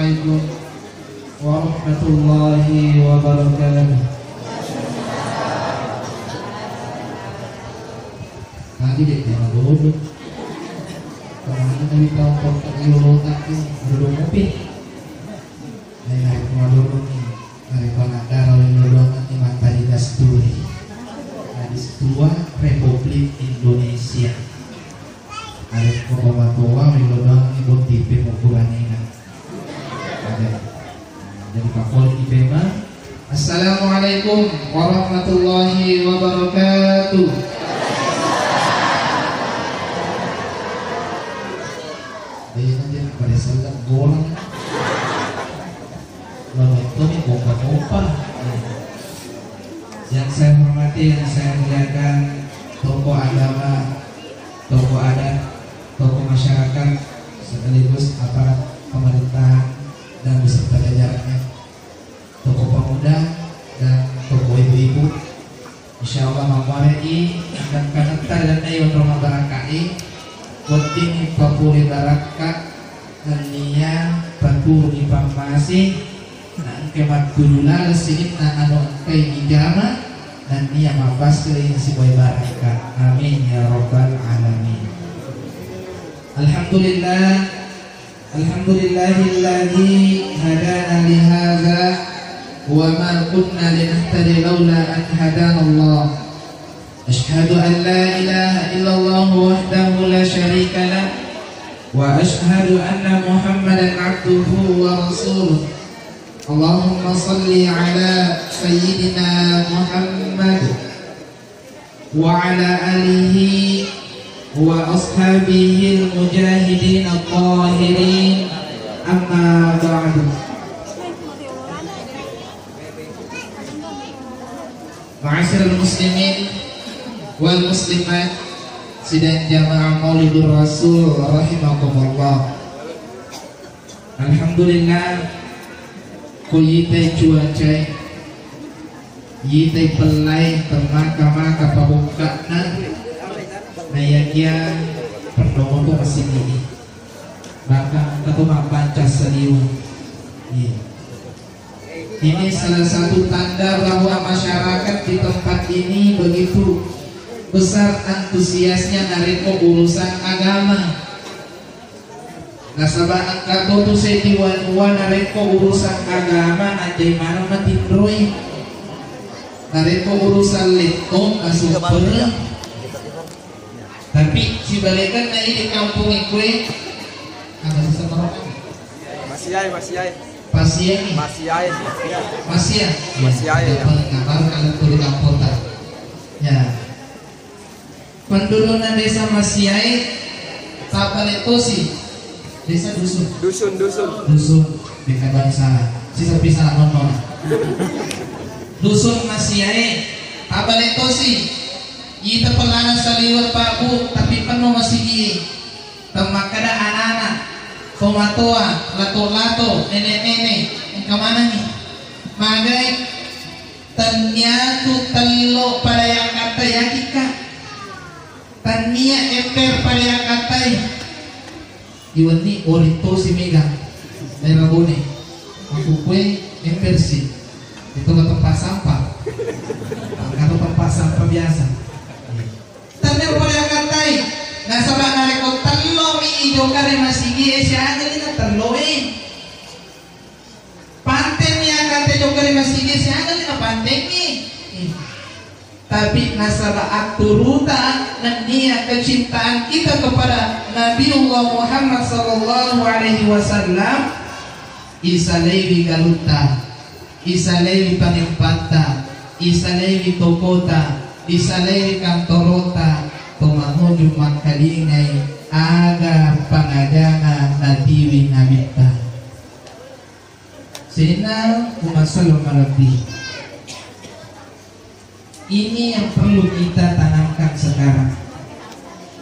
Assalamualaikum warahmatullahi wabarakatuh. Tadi deh jangan bodoh. Kemana tadi kelompok terlalu tadi belum ngopi. Hari kemarin hari pengadar oleh dodong nanti materi dasturi. Hadis 2 Republik Indonesia. Hari pembawa oleh dodong ibu TV ukuran ini. Jadi kapol IPMA. Assalamualaikum warahmatullahi wabarakatuh. Ayan pada salat bolang. Lalu itu nih pompa-pompa. Yang saya hormati, yang saya muliakan, tokoh agama, tokoh adat, tokoh masyarakat, sekaligus aparat pemerintahan dan beserta jajarannya, tokoh pemuda dan tokoh ibu-ibu. Insyaallah mawarei akan kanetar dan ayo Ramadan KI penting papuri baraka ania paturi pamasi na kemat kulula lesinit na ano kay hijama dan niya mapasri si boy baraka. Amin ya rabbal alamin. Alhamdulillah. Alhamdulillahilladzi hadana li hadza wa ma kunna linahtadi laula an hadana Allah. Asyhadu an la ilaha illallah wahdahu la syarika lah wa asyhadu anna Muhammadan abduhu wa rasuluh. Allahumma salli ala sayyidina Muhammad wa ala alihi wa ashabihi al-mujahidin al-tahirin, amma ba'du. Ma'asyiral muslimin wal muslimat sidang jamaah Maulidur Rasul rahimakumullah. Alhamdulillah ku yitai cuaca yitai pelai termaka-maka pabukakna nayakia perdomo tu masih ini bahkan ketuma Pancasila. Ini salah satu tanda bahwa masyarakat di tempat ini begitu besar antusiasnya nareko urusan agama. Nasabah angkato tu setiwan-wan nareko urusan agama anjay mana matindroy. Nareko urusan letong asuper. Tapi si balikan na ini kampung ikwe ada bisa merokok. Masih kabar kalau turun kampung tak. Ya. Penduduk desa Masiai kapan itu sih? Desa dusun. Dekat bangsa. Sisa bisa nonton. Dusun Masiai kapan itu sih? Ita pelana saliwat pabu tapi penuh masih di temakada anak-anak tomatoa lato-lato nenek-nenek kemana nih magai ternyata telo pada yang kata yakika tania emper pada yang kata iwan ni orito si mega dari rabone aku kue emper si itu ke tempat sampah atau tempat sampah biasa. Tanya pada katai, nasabah nareko telo mi ijo kare masigi siya aja nina teloin. Panten niya kate jo kare masigi siya aja nina panten ni. Tapi nasabah akturuta dan niya kecintaan kita kepada Nabiullah Muhammad sallallahu alaihi wasallam isalewi galuta, isalewi panimpata, isalewi tokota, isalewi kantorota, tumahuju makalingai aga pangajana natiwi nabita. Sina umasalum malabi. Ini yang perlu kita tanamkan sekarang.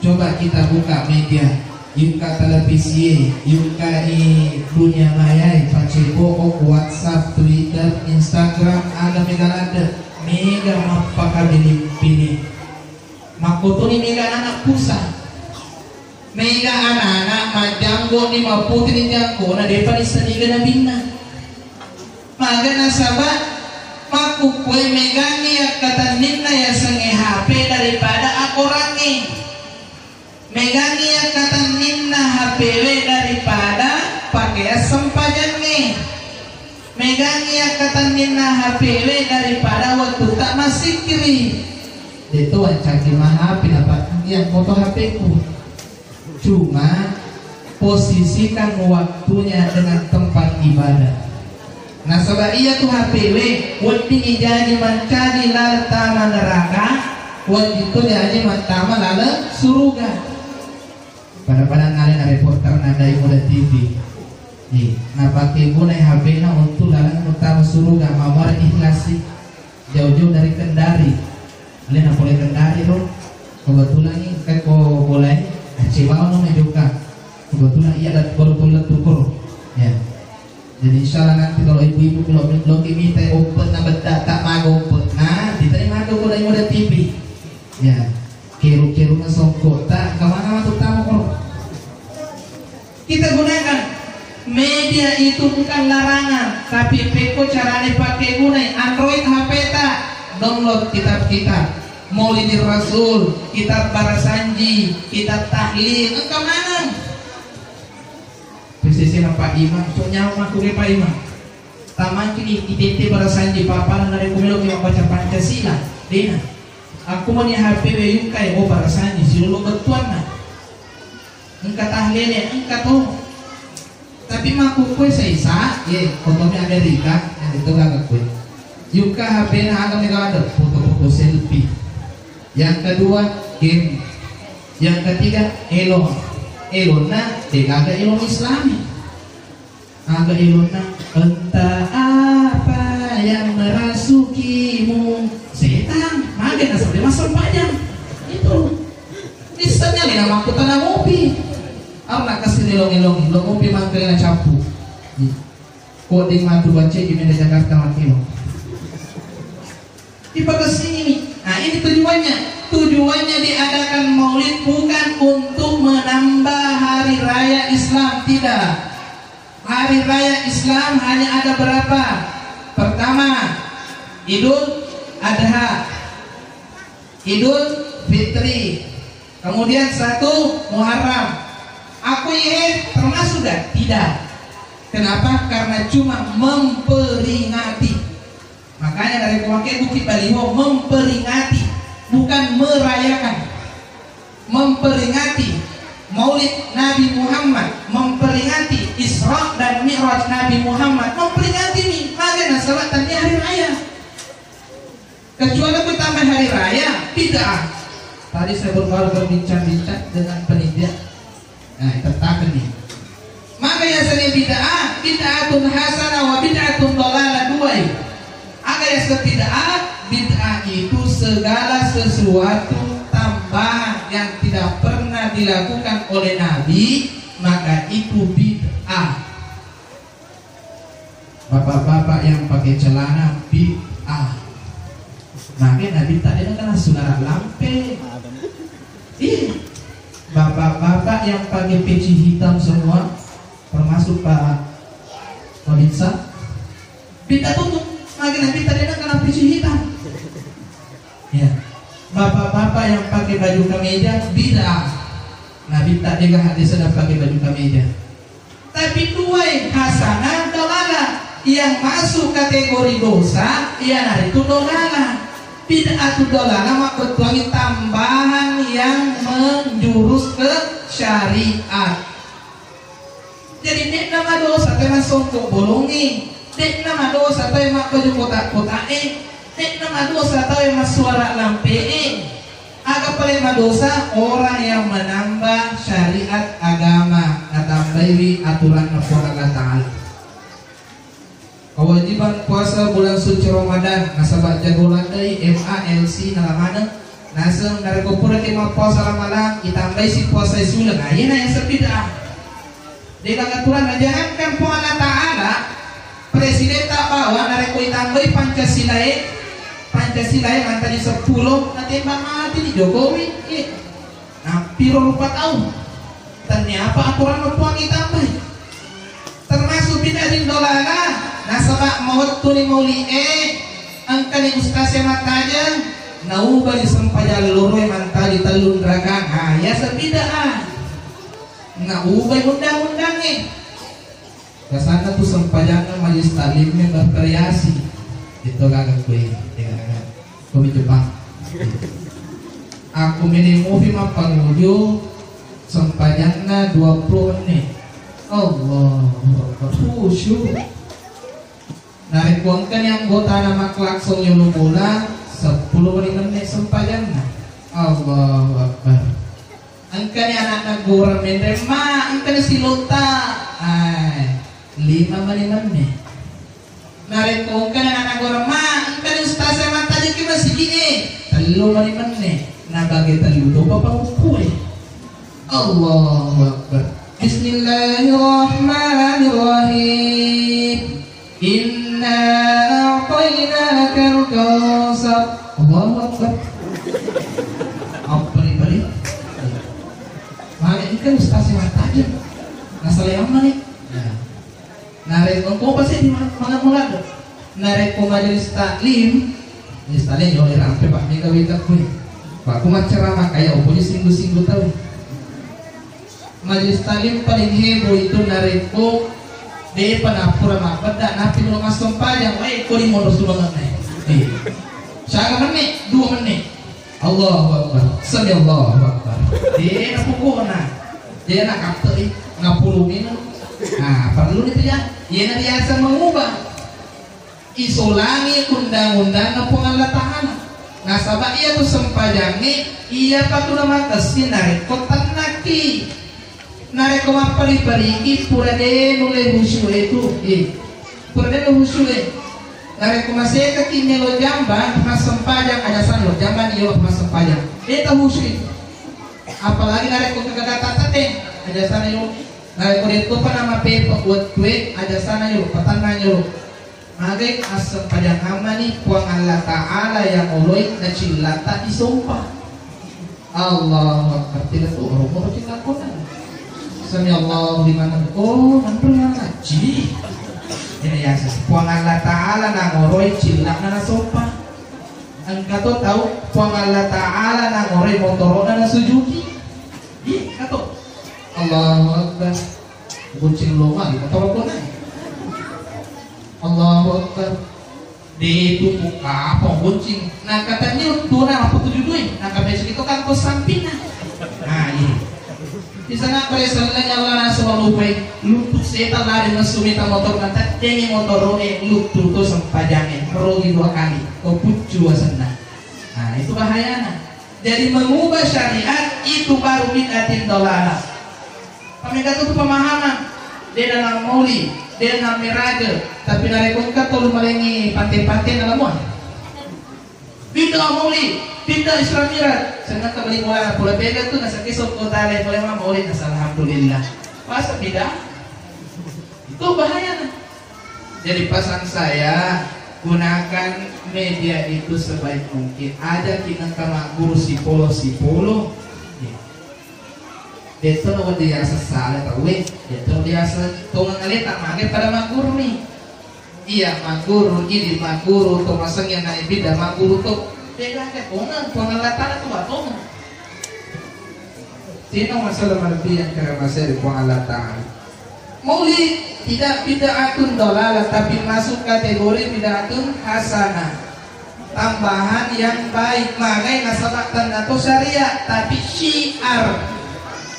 Coba kita buka media, yuka televisi, yuka dunia maya, Facebook, WhatsApp, Twitter, Instagram, ada mega mapaka pilih. Makoto ni mega anak pusat. mega anak-anak majanggo ni maputri janggo na depan istaniga na bina maga nasabat makukwe megangi ya katanin na ya sange HP daripada akorangi megangi ya katanin na HP daripada pakai sempajangi megangi ya katanin na HP daripada waktu tak masih kiri itu wancaki mah HP dapat yang foto HP ku cuma posisikan waktunya dengan tempat ibadah. Nah sebab iya tuh HPW wadi jadi mencari lartama neraka wadi itu jadi mentama lalu surga pada ngalian reporter nadai muda TV nah pakai mulai HP na untuk lalang utama surga mawar ikhlasi jauh-jauh dari Kendari kalian nak boleh Kendari loh kebetulan ini kau boleh Cibao nung juga kebetulan iya ada baru tukur ya jadi insyaallah nanti kalau ibu-ibu kalau minta open na beda tak mag open nah diterima ko dari muda TV ya kiru-kiru na songko tak kemana masuk tamu kok kita gunakan media itu bukan larangan tapi peko caranya pakai gunai Android HP tak download kitab-kitab Maulidir Rasul, kitab Barasanji, kitab tahlil, engkau mana? Persisi Pak Imam, so nyawa aku Pak Imam. Taman kini ITT Barasanji, paparan dari kumilok yang baca Pancasila. Dina, aku mau ni HP weyukai, oh Barasanji, silulo betuan na. Engkau tahlilnya, engkau tuh. Tapi maku kue seisa, ye, fotonya Amerika, yang itu gak kue. Yuka HP na agak ada foto-foto selfie. Yang kedua game, yang ketiga elona agak elon Islami, agak elona entah apa yang merasukimu setan, magen asal dia masuk panjang itu misalnya nih nama aku tanah ngopi, anak kasih elong ngopi mangkanya capu, koding matu baca di media Jakarta mati lo, tiba kesini. Nah ini tujuannya diadakan maulid bukan untuk menambah hari raya Islam, tidak. Hari raya Islam hanya ada berapa? Pertama Idul Adha, Idul Fitri, kemudian satu Muharram. Aku ini termasuk gak? Tidak. Kenapa? Karena cuma memperingati. Makanya dari pemakai Bukit Baliho memperingati, bukan merayakan. Memperingati Maulid Nabi Muhammad, memperingati Isra dan Mi'raj Nabi Muhammad, memperingati nih. Makanya salat tadi hari raya. Kecuali pertama hari raya bid'ah. Tadi saya baru berbincang-bincang dengan penitia. Nah, tertakan nih. Makanya seni bid'ah, bid'atun hasanah wa bid'atun dhalalah dua ini. Agak yang bid'ah itu segala sesuatu tambahan yang tidak pernah dilakukan oleh Nabi, maka itu bid'ah. Bapak-bapak yang pakai celana bid'ah. Makanya Nabi tadi kan saudara lampe. Bapak-bapak yang pakai peci hitam semua, termasuk Pak Kodinsa, bid'ah tutup. Lagi Nabi tadi kena peci hitam. Ya, bapak-bapak yang pakai baju kemeja bid'ah. Nabi tak juga hadis sedang pakai baju kemeja. Tapi dua hasanah dolalah yang masuk kategori dosa, yang itu dolalah. Bid'ah itu dolalah maksud tuangi tambahan yang menjurus ke syariat. Jadi ini nama dosa termasuk untuk bolongi. Dek nama dosa atau yang mak baju kotak-kotak dek nama dosa atau yang mak suara lampe agak paling dosa orang yang menambah syariat agama natambahi aturan Allah Ta'ala. Kewajiban puasa bulan suci Ramadan nasabak jago landai MALC nalamana nasem dari kupura kema puasa ramalan ditambahi si puasa sulang ayana yang sepidah dia aturan jangankan po Allah Ta'ala Presiden tak bawa nareko itambahi Pancasila yang tadi 10 nanti mati di Jokowi nah piro lupa tahu ternyata aturan mempuang ditambah termasuk bid'atin dolalah nasabak maut tuni mauli angkani ustaz mataja nauba di sempajal loro manta di telun dragang ya sebida'ah nauba undang-undang kesana tuh sempajangnya majelis taklimnya bervariasi itu kagak gue kami Jepang aku milih movie mah penguju sempajangnya 20 menit Allah khusyuk narik kuangkan yang gota nama klakson yulu bola 10 menit sempajangnya Allah Akbar angkanya anak-anak gurang menrema angkanya silota 5 menit narik kuangkan anak-anak gurang angkanya ustaz sama tadi kita segini 3 menit nah bagi telu lupa pangukui Allahu Akbar Bismillahirrahmanirrahim Inna a'tainakal kautsar Allahu Akbar apa nih balik mana ini kan ustaz yang tajam nasal yang mana nih narik kau pasti di mana mulai narik kau majelis taklim jauh rampe pak mega wita kue pak aku mah ceramah kayak opunya singgu-singgu tahu majelis taklim paling heboh itu narik kau de panapura mapada napi lo masuk pajang kau di modus 2 menit saya menit 2 menit Allahu Akbar sallallahu Akbar dia nak pukul dia nak kapter ngapulumin perlu itu ya dia nak biasa mengubah isolangi undang-undang na pengalatahan nasabah iya tuh sempajangi iya patu nama kasih narik kotan naki narik koma pari-parigi pura de nule husu itu pura de husu narik koma saya kakinya lo jamban mas sempajang ada sana lo jamban iya mas sempajang itu husu itu apalagi narik koma kagak tete ada sana yo narik koma itu apa nama pepe buat kue ada sana yo petangnya yo magai asam pada amani puang Allah Ta'ala yang oloik na cilata disumpah Allah Akbar tidak tuh orang-orang cinta konan sami Allah dimana nanti ngaji ini ya puang Allah Ta'ala na oloik cilata na sumpah engkau tahu puang Allah Ta'ala na oloik motorona na sujuki iya kata Allah Akbar buncing loma gitu tahu konan Allahu Akbar di itu buka pengguncing nah katanya tuh nah apa tuh duit nah besok itu kan kos sampingnya nah ini di sana presalnya Allah selalu baik lutut setan lari mesumita motor nanti dengi motor lutut tuh sempajangin merugi 2 kali kau pucu asana nah itu bahayanya jadi mengubah syariat itu baru bid'atin dolalah pemikat itu pemahaman dia dalam mauli dia dalam miraja tapi narekongka tolong malengi pantai-pantai dalam muan bid'ah mauli bid'ah islamirat senang kembali mulai pula beda tuh nasa kisah kota lain boleh mah mauli nasa alhamdulillah masa bid'ah itu bahaya jadi pesan saya gunakan media itu sebaik mungkin ada kita kama guru sipolo itu lo dia salah tahu itu dia tungang alita makai pada maguru nih iya maguru ini maguru tuh masang yang naik bida maguru tuh beda ke tungang latana tuh batung sino masalah marbian karena masih tungang latana mauli tidak bid'atun dolalah tapi masuk kategori bid'atun hasanah tambahan yang baik makai nasabak tanda tuh syariat tapi syiar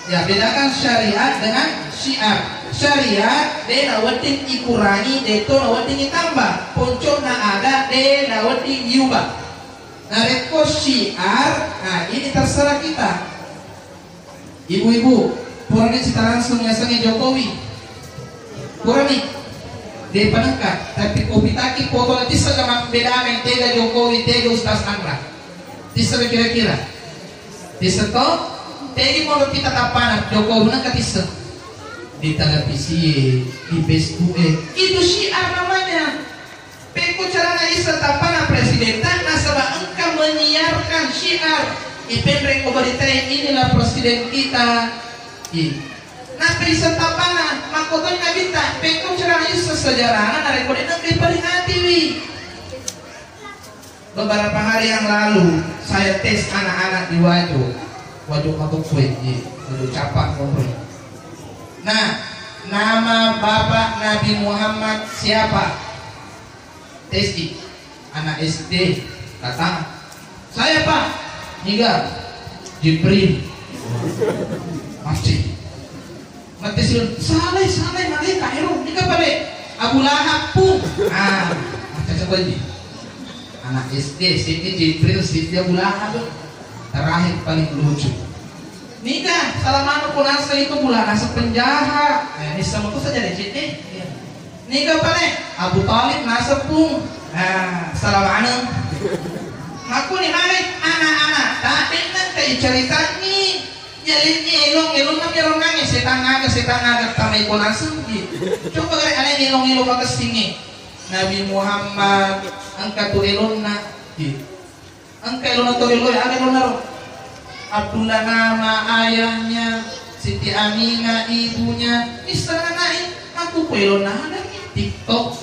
ya bedakan syariat dengan syiar syariat de nawatin ikurangi de to nawatin itambah poncok na ada de nawatin iubah nah reko syiar nah ini terserah kita ibu-ibu purani cita langsung nyasanya Jokowi purani de panengkat tapi kopi taki foto nanti sama beda mentega Jokowi tega Ustaz Andra tisa kira-kira tisa to tegi mau kita tapanan Jokowi nang katisa di televisi di Facebook itu syiar namanya peko cara isa tapana presiden nasabah engkau menyiarkan syiar ipendrek berita inilah presiden kita Nah bisa tapana makotoy na bita peko cara ayus sesejarah na rekodin ang diperingati wi. Beberapa hari yang lalu saya tes anak-anak di Wajo Matukwe, Wajo Capak ngobrol. Nah, nama Bapak Nabi Muhammad siapa? Tes anak SD datang. Saya Pak, Niga Jibril. Masih. Mati salah mereka hero. Niga balik. Abu Lahab pun. Macam coba ini. Anak SD, sini Jibril, sini Abu Lahab. Terakhir paling lucu. Niga, salamanu pun asal itu bulan asal penjahat. Ini semua itu saja di sini. Niga balik. Abu Talib nasepung. Salamanu. Aku ni hai anak-anak. Tadi kan kayak cerita ni. Jadi ilong nak ilong nangis setan naga tamai konasum coba kali ada ilong ke sini Nabi Muhammad angkat tu ilong nak angkat ilong tu ilong ada ilong naro Abdullah nama ayahnya Siti Aminah ibunya misalnya naik aku ilong ada TikTok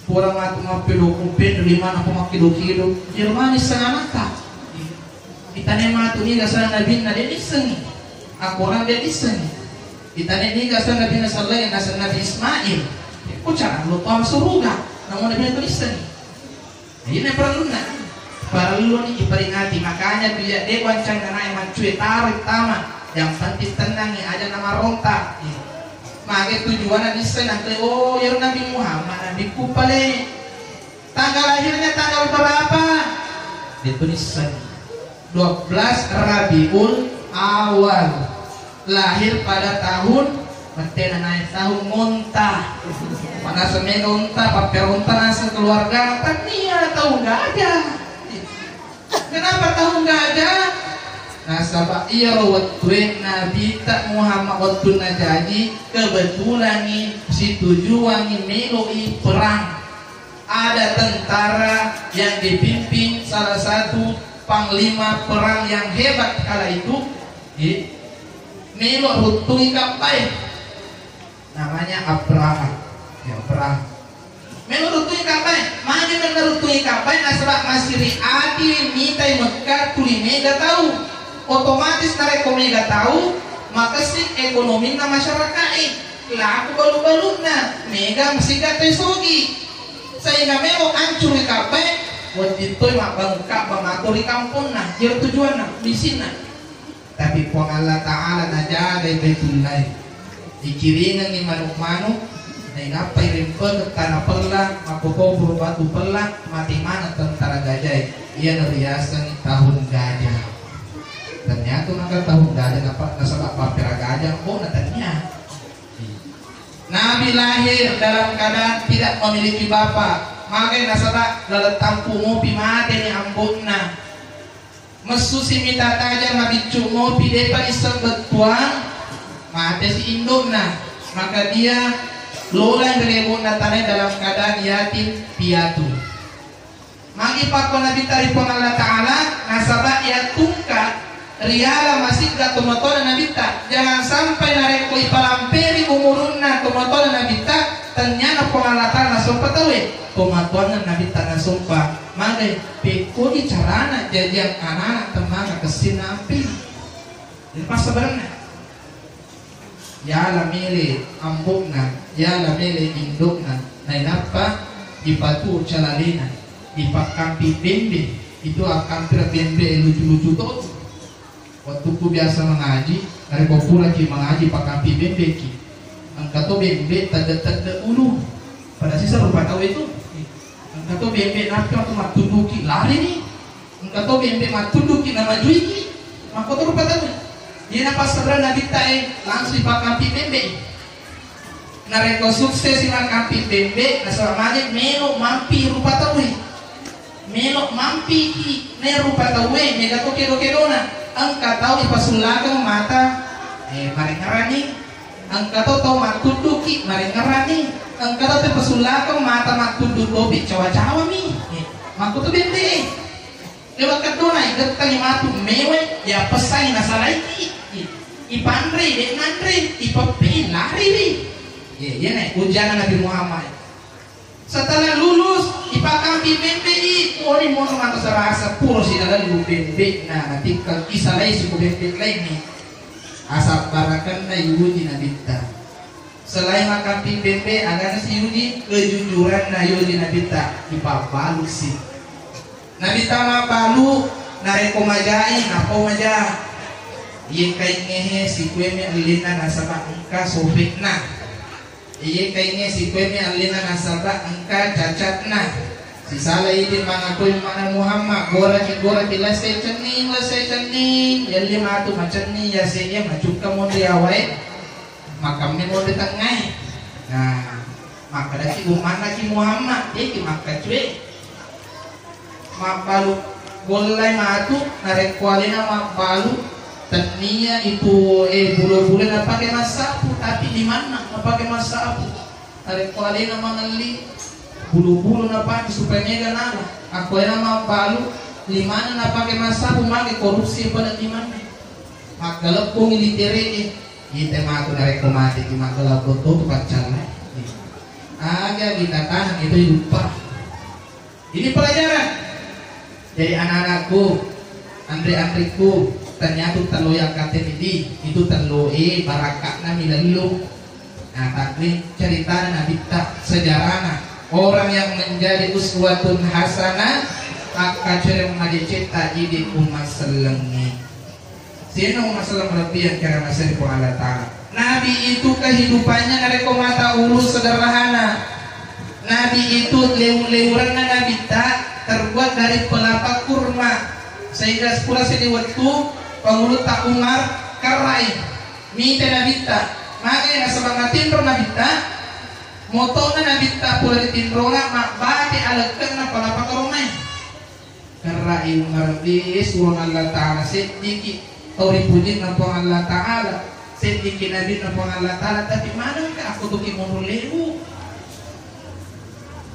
kurang aku mampir dokumen dari mana aku makin kilo Jerman sana tak Itane matu ni gasal Nabi na dia iseng. Aku orang dia iseng. Itane ni gasal Nabi na sallallahu nasal Nabi Ismail. Ko cara lu tahu suruga. Namun Nabi itu iseng. Ini perlu ni diperingati makanya dia wancang na yang mancuy tarik tama. Yang penting tenang ni aja nama ronta. Maka tujuan iseng nanti oh ya Nabi Muhammad Nabi ku pale. Tanggal lahirnya tanggal berapa? Ditulis 12 Rabiul Awal lahir pada tahun mentena naik tahun muntah mana semega unta paper unta nasa keluarga tania tahun gajah kenapa tahun gajah nasabak iya rawatuen Nabi tak Muhammad watun najaji kebetulan nih si tujuan nih meloi perang ada tentara yang dipimpin salah satu panglima perang yang hebat kala itu melok rutui kapai namanya Abraham ya Abraham melok rutui kapai mana menerutui kapai nasabak masih riadi mitai Mekah tuli mega tahu otomatis nareko mega tahu maka sih ekonomi na masyarakat lah aku balu-baluna mega masih gatai sogi sehingga melok hancur kapai waktu itu mak bangka bangatur di kampung nah dia tujuan nah di sini tapi pun Allah Taala naja dari Baitullah dikiringan ni manuk-manuk na inapay rimper ke tanah pelah makuko berbatu pelah mati mana tentara gajah ia neriasan tahun gajah ternyata maka tahun gajah dapat nasabak papera gajah oh natanya Nabi lahir dalam keadaan tidak memiliki bapak makanya nasabak lalat tampu ngopi mati ni ambungna mesusi minta taja mabicu ngopi depan isang betuang mati si indungna maka dia lola yang berebunda tanah dalam keadaan yatim piatu magi pakon Nabi taripon Allah Ta'ala nasabak ya tungka riala masih gak tumotola Nabi tak jangan sampai nareko ipalamperi umurunna tumotola Nabi tak ternyata Allah Ta'ala sumpah tahu pematuan Nabi tanah sumpah maka peko di carana jajan anak-anak teman kesini api jadi pas sebenarnya ya la mele ambukna ya la mele indukna naik apa di batu calalina di pakampi bembe itu akan bembe lucu-lucu tuh waktu ku biasa mengaji dari kopura ki mengaji pakampi bembe ki angkat tuh bembe tanda-tanda ulu pada sisa rupa tahu itu engkau tuh bembe napi waktu matunduki lari nih engkau tuh bembe matunduki nama juiki maka tuh rupa tahu dia napas sebenarnya Nabi tae langsung dipakampi bembe nareko sukses dipakampi bembe nasabak majek melok mampi rupa tahu melok mampi ki ne rupa tahu mega tuh kedo-kedona engkau tahu ipasulagang mata mari ngarani engkau tahu matunduki mari ngarani engkau tahu pasulakang mata matunduk dobi cawa-cawa mi maku tuh bende lewat kedona getang matu mewe ya pesai nasalaiki ipandre dek ngandre ipapin lari nih. Iya nih ujian Nabi Muhammad. Setelah lulus ipakampi BPI, oh ini mau nggak serasa puro sih dalam BPI. Nah nanti kalau kisah lain suku BPI lain nih asal barakan na yuji nabita. Selain makampi BPI agar si yuji kejujuran na yuji nabita ipabalu sih. Nabita ma balu nareko majai napo maja. Iya kain ngehe si kue me alina nasaba engka sobek na. Iya kayaknya si kue me alina nasaba engka cacat na. Si salah ini mga kue mana Muhammad gora ki lasay cening yali matu macam ni ya senya macuka mo diawai makam ni mo ditengah. Nah maka daki umana ki Muhammad dia ki maka cuy mabalu golai matu narek kualina mabalu tania itu bulu-bulu na pakai masapu tapi di mana na pakai masapu narek kualina mangali bulu-bulu na pakai supaya mega nala aku yang mabalu di mana na pakai masapu mage korupsi pada di mana maka lepung iliteri kita matu narek komati di maka lepung tu pacar agak kita tahan itu lupa. Ini pelajaran jadi anak-anakku antri-antriku ternyata terlalu yang kata ini itu terlalu barakatna milalu. Nah taklim cerita Nabi tak sejarahna orang yang menjadi uswatun hasanah maka cerita menjadi cerita ini umat selengi sino umat selengi lebih yang kira masih Allah Ta'ala. Nabi itu kehidupannya nareko mata urus sederhana. Nabi itu leu-leuran Nabi tak terbuat dari pelapa kurma sehingga sepuluh di waktu pengulut tak Umar kerai minta nabita makanya sebangatin ro nabita motona nabita pula ditindronga mak bati alekeng na palapa karomay kerai Umar di surah Allah Ta'ala sedikit tori pujin na po Allah Ta'ala sedikit nabi na po Allah Ta'ala tapi mana ka aku tuh kimono lewu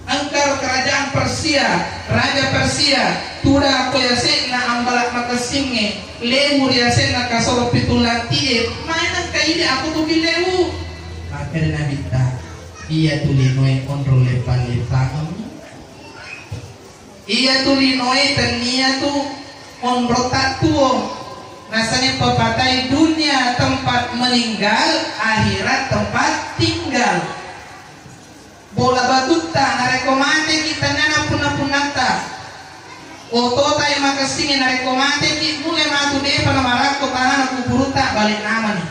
angkar kerajaan Persia, Raja Persia, tura aku yasin na ambalak makasinge, lewu yasin na kasolo pitulati, mana kaide aku tuh bilewu. Maka Nabi ta, iya tulinoy onrole palipang. Iya tulinoy tania tu onrota tuo. Nasanya pepatai dunia tempat meninggal, akhirat tempat tinggal. Bola batuta narekomate kita nana puna-punata oto tayo makasingin narekomate ki mulai matu deh pada marako tahan aku buruta balik nama nih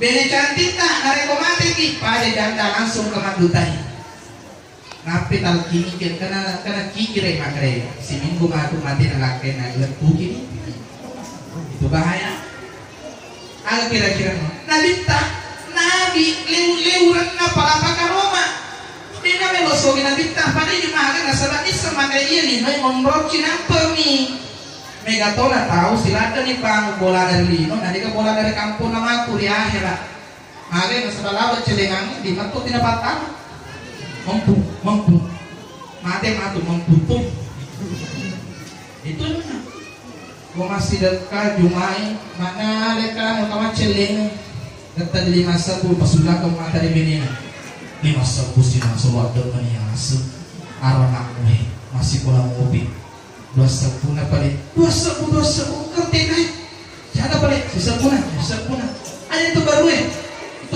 bene cantita narekomate ki pada janda langsung ke madutai ngapi tal kini kena kikire makre si minggu matu mati nalake na lertu kini itu bahaya agak kira-kira nabita Nabi leu-leuran na palapa karoma. Di na melosogi Nabi ta pada di maga na salat isa maga iya linoy onrok cinampemi. Megatona tahu silada ni bang bola dari lino nanti ke bola dari kampung nama aku di akhirat. Maga na sabalawa celengan di matu tina patang. Mampu. Mate matu memputung. Itu mana? Gua masih dekat Jumai mana leka mau kawan celeng. Kata 5 sabu pasulah ke mata di menina 5 sabu sina sewak dan manias arana muhe masih kurang ngopi 2 sabu na palit 2 sabu kerti jangan palit si sabu na ada itu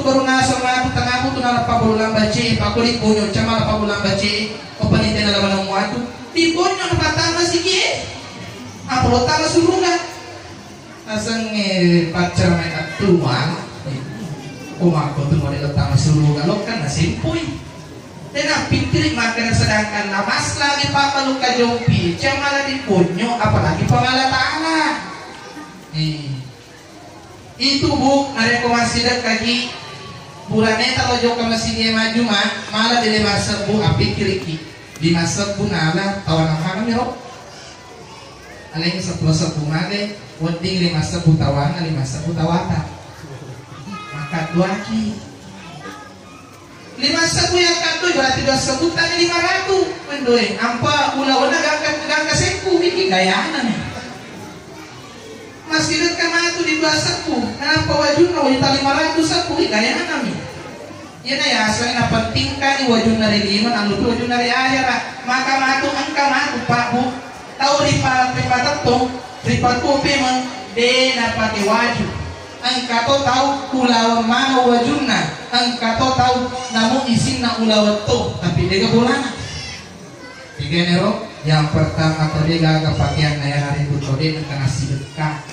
baru ngasal aku tengahku tu nala pabulang baci pakulit bunyo cama nala pabulang baci opanitin nala manang muatu di bunyo na patama sige apolo tama surungan asang pacar main atuan umaku tuh mau diletak masuk galok kan nasimpuy dan pikir makan sedangkan namas lagi papa luka jompi cemala di punyo apalagi pengala tangan itu bu nareko masih kaki bulannya kalau jauh ke masjidnya maju malah di masa bu api kiriki di masa bu nala tawana mana miro alaihi satu made wending di masa bu tawana di masa bu tawata Katuaki 5 sabu yang katu berarti 2 sebutan 500 mendoeng ampa ula-ula gangka sempu ini gayana nih masih dekat matu di juga sepuh. Kenapa wajuna wanita 500 sepuh gaya kami? Ya na ya, soalnya penting kan wajun dari lima, anu tu wajun dari akhirat. Maka matu angka matu Pak Bu. Tahu ripat tetong, ripat kopi meng de na pakai waju. Angka to tahu ulawan mana wajunna. Angka to tahu namun isin na ulawat to, tapi dia bulana. Tiga nero, yang pertama tadi gak pakaian naya hari itu tadi kena sedekah.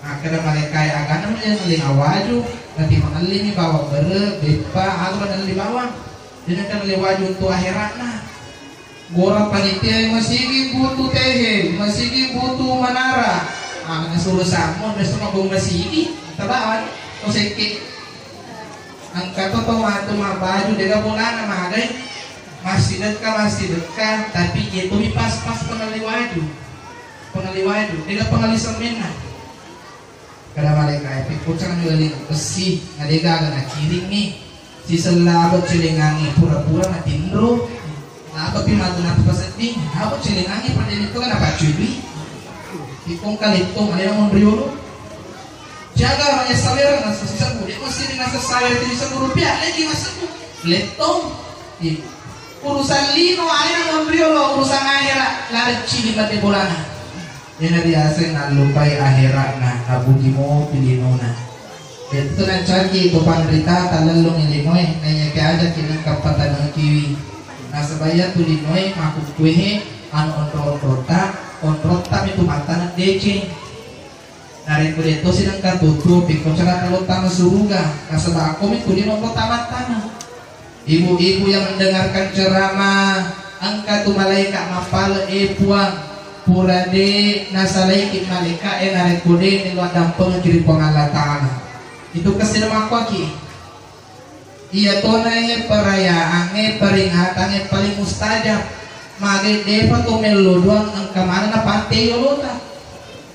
Akhirnya mereka yang agak namanya ngeling awaju, nanti mengeling ni bawa bere, bepa, aku ada di bawah. Jadi kan lewaju untuk akhiratna. Gora panitia masih butuh tehe, masih butuh manara. Karena suruh samon, besok ngomong masih tabawan, koseki. Angkat to matu mah baju dega bulan nama agai. Masih dekat, tapi itu pas pengaliwaju, dega pengalisamena. Kada malaikat ikut sang ngeling besi ngadega agak kiring nih si selabot cilingangi pura-pura na tindro apa pimatu na pasedih apa cilingangi pada itu kan apa cuy ikong kalitong ada yang mondriolo jaga orang sawer na sisa budi masih dengan sawer 300 rupiah lagi masuk letong urusan lino ada yang mondriolo urusan akhirat lari cili pada bolana. Yang biasa ngalupai akhirat na kabugi mo pilino na. Ito lang chargi ito panrita talalong ilinoy na niya kaya kinang kapatan ng kiwi. Nasa bayan tulinoy makukwehe ano onrota ito mata ng deche. Narin ko dito silang katutup ikaw siya kalota masuruga. Kasaba ako may kulino ko tamat-tama. Ibu-ibu yang mendengarkan ceramah angka tumalay ka mapala puang. Purade nasalay kit malika narekode nilo dampeng kiri pengalatana itu kasih nama aku aki iya tonanya perayaan peringatan paling mustajab mage depa to melo doang angka mana na pante yolota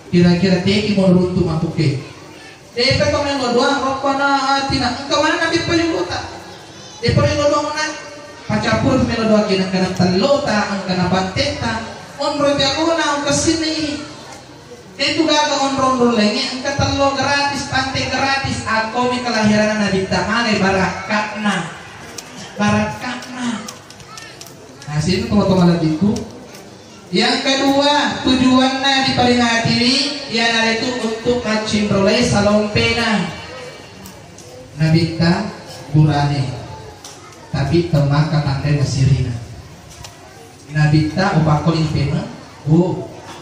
kira-kira teki mau runtuh mapuke depa to melo doang rokona tina angka mana na paling lota depa melo doang na pacapur melo doang kinang talota angka na panteta onro jago na ang kasini itu gaga onro lagi ang katalo gratis pantai gratis ako may kelahiran na dita magay barakakna nah sini teman-teman adikku yang kedua tujuan na di paling hati yan itu untuk macimrolay sa lompena nabita burane tapi temaka tangkay masirina nabita upakol impena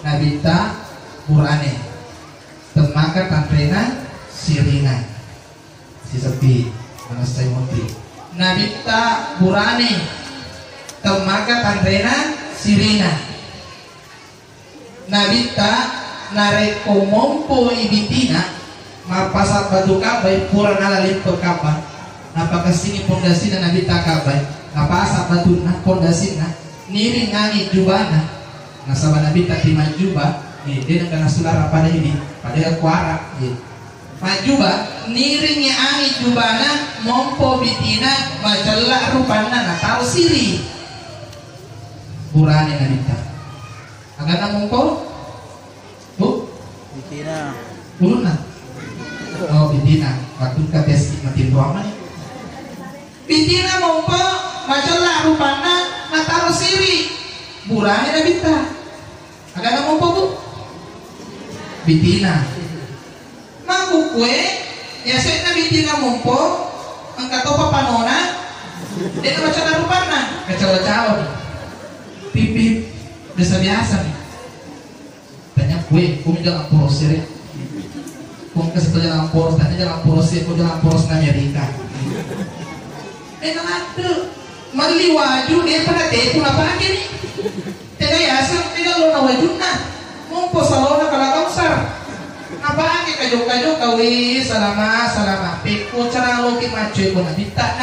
nabita burane temaka tantrena sirina si sepi mana saya moti nabita burane temaka tantrena sirina nabita nareko mompo ibitina mapasat batu kabay pura nalalip to kapan napakasini pondasi na nabita kabay napasat batu na pondasi na niring angin jubana nasaba nabita di majuba dia nak sulara pada ini pada kuara majuba niring angin jubana mompo bitina macalla rupana na tahu siri burane nabita agak na mompo bu bitina uluna oh bitina waktu kates matin ruangan bitina mompo macalla rupana nataro siri burane nabita agak na mompo bu bitina mangkukwe ya set na bitina mompo ang katopa panona dia na macam rupana kacawa-cawa nih pipip biasa nih tanya kue kumi jangan poros ya kung kasi jangan poros tanya jangan poros ya kung jangan poros na Amerika nangado maliwaju dia pada tepo na pake nih tega yasa tega lo na wajud na mumpo sa lo na kalakausar napake kajo kawi salama peko cara lo ki macoy ko na bita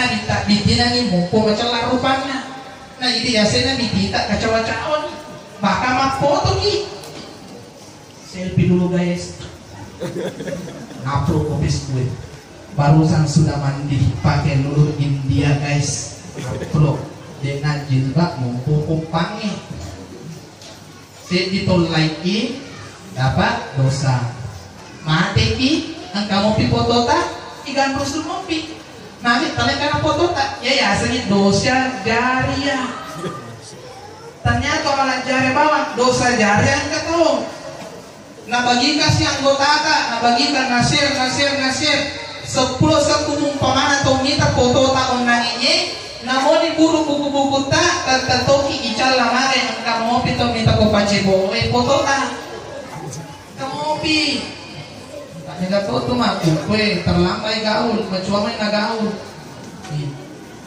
bitina ni mumpo macam larupannya na ini yasa na bitita kacawa-cawa nih baka mafoto ki selfie dulu guys upload kopis gue barusan sudah mandi pakai lulur India guys upload dengan jilbab mumpung pange ditol lagi dapat dosa mati ki angka mopi foto tak ikan rusul mopi nanti tanya karena foto tak ya asanya dosa jariah ternyata malah jari bawah dosa jariah enggak tahu nah bagi kasih anggota tak nah bagi nasir 10 umpamana atau minta foto tak onangnya namun di guru buku-buku tak tertoki ical lama angka mopi to minta ko pacebo foto tak kamopi nggak foto mah kue terlambai gaul mencuamai na gaul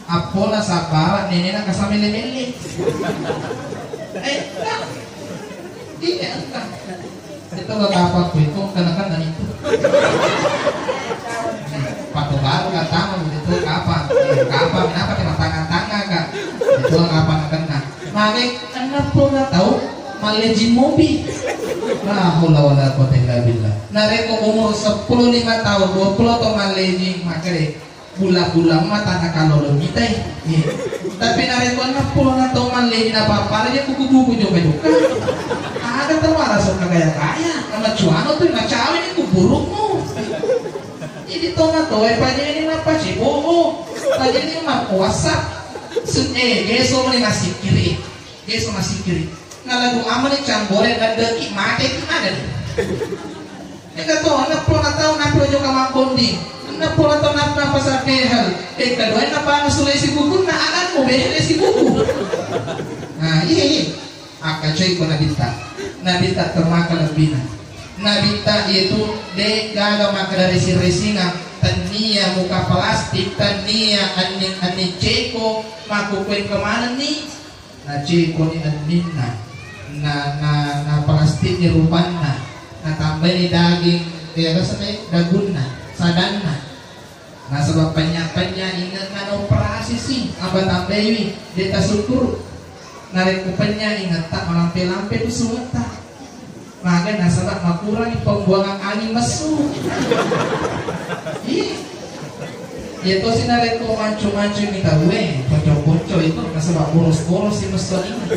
apola sabara nenek nak kasih mele iya enggak itu nggak apa kue itu kan itu patu baru nggak tahu itu kapan kenapa cuma tangan kak itu kapan kena makanya anak pun nggak tahu malejin mobil nah wala quwwata illa billah nareko umur 15 tahun 20 atau malejin makanya bula-bula mata nak kalau kita tapi nareko anak pun atau malejin apa aja kuku-kuku juga ada terwara suka kaya sama cuano tuh macam ini kuburukmu jadi tona tuh pajak ini apa sih pajak ini mah puasa geso masih kiri nah lagu aman campur dan deki mati gimana nih? Eka tuh anak puluh tahun nak projo kamar bondi, anak puluh tahun nak pasar kehal, kedua nak panggil sulai si buku, nak akan mau behel si buku. Nah iya, akan cuy ko nabita termakan lebih nabita itu de gagal maka dari si resina tania muka plastik tania anin ceko makukuen kemana nih? Na ceko ni adminna na plastiknya rupana na tambah ni daging dia rasanya dagunna sadanna nah sebab banyak ingat na operasi sih apa tambah ini dia tak syukur narik kupenya ingat tak melampe-lampe itu sulit tak maka nasabak makurangi pembuangan angin mesum itu sih narik ko mancu-mancu minta gue ponco-ponco itu nasabak boros-boros si mesum ini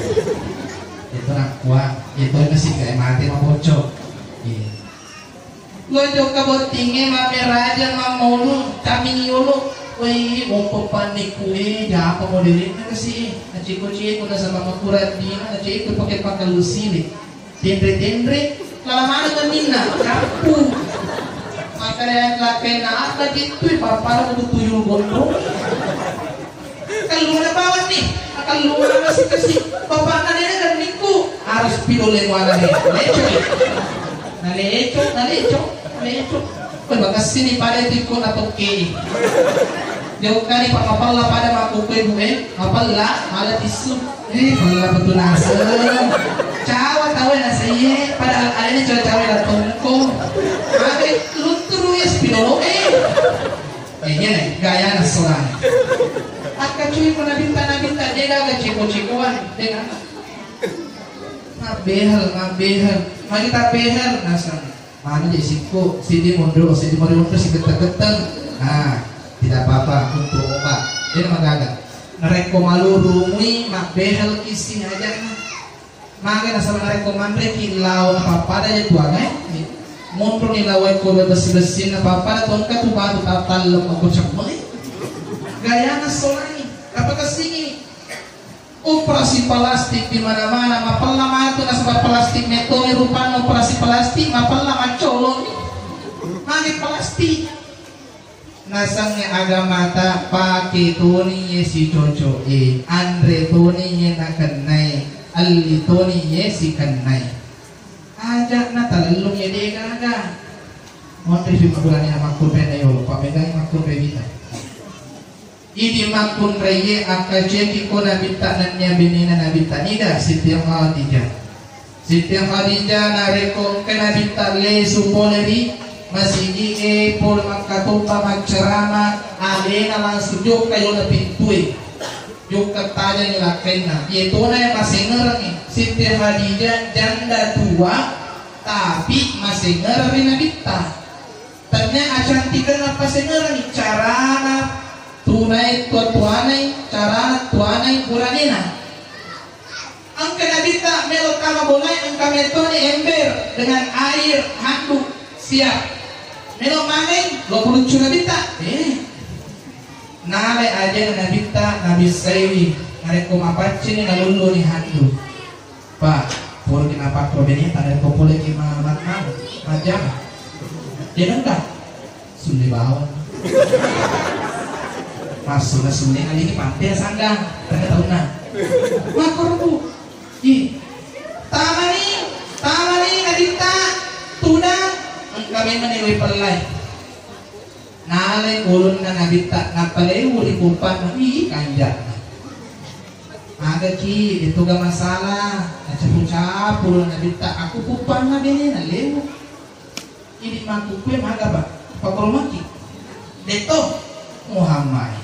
itu nak kuat itu masih kayak mati mah bocok gojok kabotingnya mame raja mamolu kami yolo woi wong panik kue ya apa modelnya sih ciko-ciko udah sama makurat di mana ciko pakai pakai lusili tendre lama dengan minna kampung makanya lakai na ada gitu papa udah tuyul gondong kalau udah bawa nih kalau udah kasih bapak nadanya kan niku harus pilih wala nih leco kan bakas sini pada tikun atau ke jauh kali pak apalla pada makukui bume apalla malah tisu pala betul nasa cawa tahu nasa ye pada akhirnya cawa lah tongko ada lunturu ya spinolo nih gaya nasoran akan cuy pernah binta dia gak ciko-cikoan dengan ngabehal mari tak behal nasan mana jadi siku sidi mundur si geteng nah tidak apa-apa untuk obat dia magaga nareko malurumi mak behal kisi aja maka nasal nareko mandre kilau apa-apa aja tua kan mundur ni lawai ko bersih-bersih apa-apa tongkat tu batu tatal aku cakmai gaya nasolani apakah sini operasi plastik di mana-mana mapalla matu nasabab plastik metode rupanya operasi plastik mapalla macolong magi plastik nasangnya agama tak pakai toni si coco andre toni nak kenai ali toni si kenai ajak na talung ya dia gaga mau review bulan yang makul penayo pak megang makul bebita ini makun reye akajeki ko nabita nanya binina nabita nida Siti Khadijah nareko ke nabita le supoleri masih pol makatupa magcerama alena langsung jok kayo na pintui jok katanya nila kena itu na yang masih ngerang Siti Khadijah janda tua tapi masih ngerang nabita tanya acantikan apa masih ngerang carana tunai tuanai bulanina angka nabita melo kama bolai angka metoni ember dengan air handuk siap minum maning lo lucu nabita nale aja nabita nabi sewi nare ko mapacin ni nalulu ni handu pak puro kinapa ko benita nare ko pole ki mamatman majam dia nenda sundi bawah masuk na sundi kali ini pantai sanggang tanda tahu na makor bu tamani nabita tunang kami menilai pelai nale ulun na nabita napalay uli kupan kanjak ada ki itu gak masalah capu-capu nabita aku kupan na bini na lewo ini maku kue maga ba pakoromaki deto Muhammad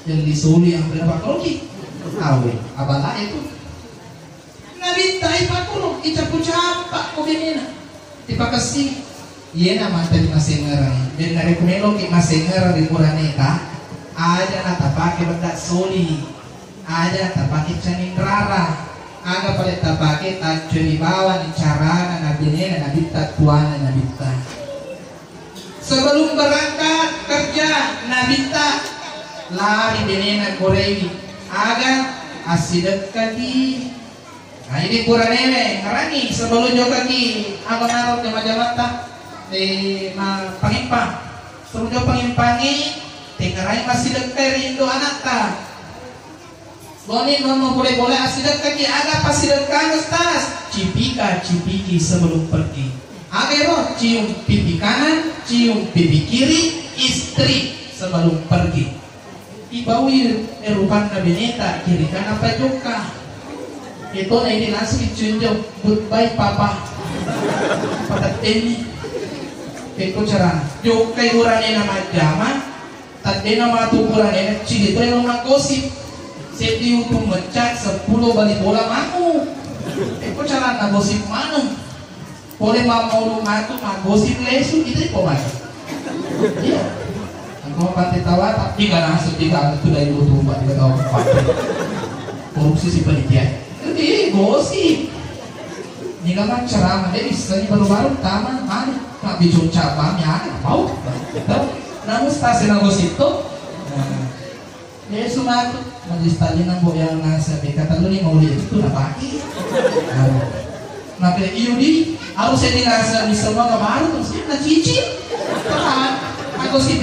yang disuli yang berapa koromaki awe abala itu nabita ipakuro icapu-capu ko bini na ipakasih iya nama tadi masengera dan dari kumelo ki masengera di Puraneta ada nata pakai bedak soli ada tapake caning rara ada pada tapake tajuni bawa ni cara nabine nabita tuana nabita sebelum berangkat kerja nabita lari benena korewi aga asidak kaki nah ini Puranene ngarani sebelum jokaki aga narot di Majamata pangimpang suruh pangimpangi tinggarai masih dekat rindu anak ta boni mau boleh asli dekat ki ada pasti dekat ustaz cipiki sebelum pergi agero cium pipi kanan cium pipi kiri istri sebelum pergi ibawi erupan kabineta kiri kanan apa juga itu nah ini langsung dicunjuk goodbye papa pada ini itu cara yung kay urane na madyaman tadi na matukuran cili itu yang magosip seti yung tumecak 10 bali bola maku itu cara nagosip manong boleh mamulu matu magosip lesu itu po man iya ang mga patitawa tapi ka na setiga itu dari lutumba di katawa korupsi si panitia jadi gosip ini kan ceramah deh istilahnya baru-baru taman mana nak bicara cabang ya mau namun stasiun nagosip itu ya sumat majlis tadi nang yang nasa kata lu nih mau lihat itu napaki nakil iudi harus ini nasa di semua kabar terus na cici kan nagosip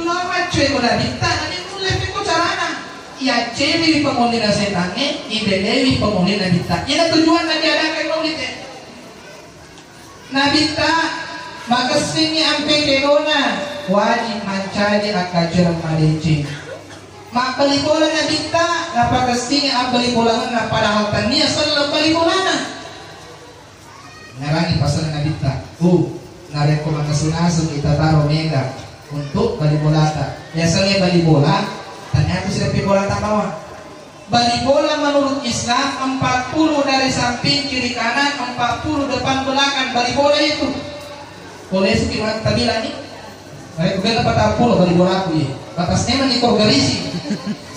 lama cuy ko dita ani mulai ko carana ya cewek pemulih na setange ibelewi pemulih na dita yan ang tujuan na diada kay maulit nabita magasini ang pekerona wajib mencari akajar maleci makbalibola nabita napagasini ang balibola na para tania selalu balibola na narani pasal nabita narekomendasi kita taruh mega untuk balibolata biasanya balibola tanya aku sudah bola tak bawah balibola menurut Islam 40 dari samping kiri kanan 40 depan belakang balibola itu boleh sekitar tabila nih mereka dapat 40 balibola aku ya batasnya menikor garisi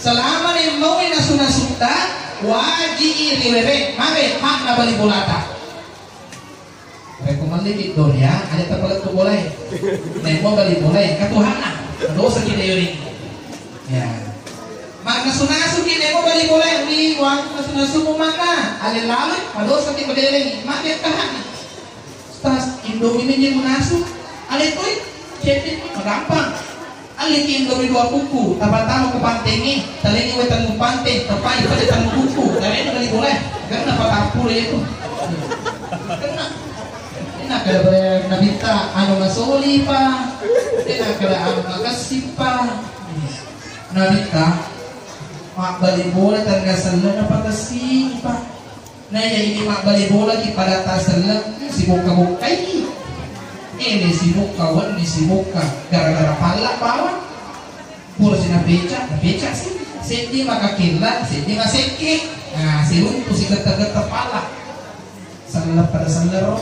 selama nih mau nasunta wajib riwebe mabe hak na balibola tak rekomendasi itu ya ada tempat itu boleh nemo balibola katuhana dosa kita yuri ya mak nasu kini mo bali boleh di wang nasu mo mana alin lalu kalau sakit berdiri mak dia tahan tas indomie menjadi nasu alin tuh jadi gampang alin indomie 2 buku tahu ke pantengi telingi wetan pantai tepai pada tanggung buku dan itu bali boleh karena apa itu kena enak kalau nabita anu masoli pa enak kalau anu makasih pa nabita mak bali bola tangga salah apa kasih pak nah ya ini mak bali bola di pada tasalah si muka ini si muka ini si muka gara-gara palak bawah pura si beca sih senti maka kilat senti maseke nah si runtuh si geta-geta palak salah pada salah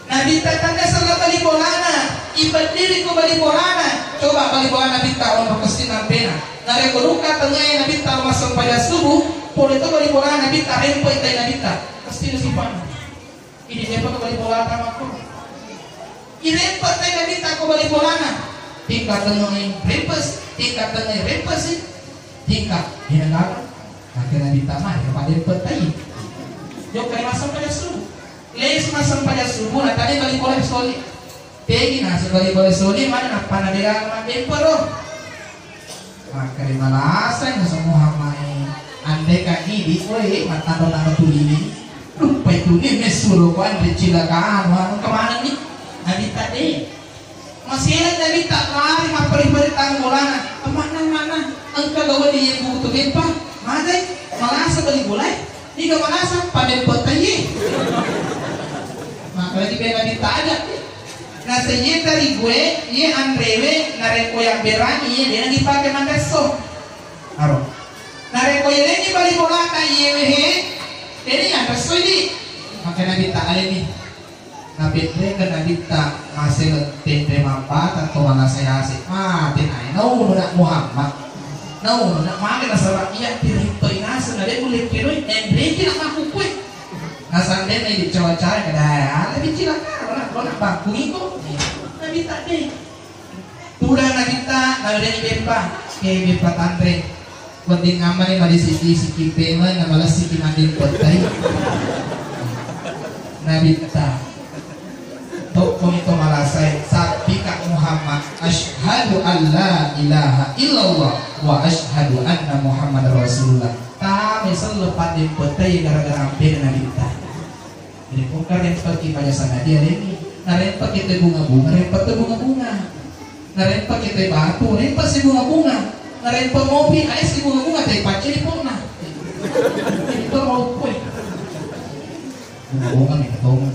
nah di tangga salah bali bolana ibadah diri ko bali bolana coba bali bolana bita on pasti nampena narekoduka tengah nabi ta masuk pada subuh boleh tu bali bola nabi ta rempo itai nabi ta pasti nasipan ini siapa tu bali bola ta makro irepot na ganita ko balik bolana. Tingkat tengah repes, tingkat tengah repes, tingkat hinagalan. Akhirnya ditamah kepada repot tadi. Jauh kali masam pada subuh. Les masam pada subuh. Nah tadi balik boleh soli. Pegi nasi balik boleh soli mana apa nadira mana dempero. Maka di malasan yang semua main. Andai kan ini, oi mata-mata tuli. Lupa itu ni mesuro ko andre cilakaan kemana nih? Nabi tadi masih ada Nabi tak lari mapari-pari tanggulangan mana engkau gawa di ibu tu gempa madai malasa balik boleh ni ga malasa pada petai maka lagi Nabi tak ada nah senyata dari gue ye andrewe nareko yang berani ye dia lagi pakai mandaso aro nareko ye ni balik bola ta ye wehe ini yang tersulit maka Nabi tak ada nih Nabi mereka Nabi tak masih tendre mampat atau mana saya asik tinai nau nak Muhammad nau nak makan asal rakyat dirito inasa nade boleh kiroi endre tidak mampu kue nasan dia naik dicawa-cawa kedaya Nabi cilaka lo nak bangku itu Nabi tak deh tudah Nabi tak Nabi dia bempa ke bempa tantre penting aman yang ada siki pema yang malah siki mandil kotai Nabi kata Toko itu malasai sapi kak Muhammad asyhadu an la ilaha illallah wa asyhadu anna Muhammad Rasulullah kami selepas dipetai gara-gara ambil Nabi kita jadi bukan yang pergi pada sana dia ini narempak kita bunga-bunga rempak kita bunga-bunga narempak kita batu rempak si bunga-bunga narempak mobil ayah si bunga-bunga tapi pacar di pernah itu mau kue bunga-bunga nih ketemu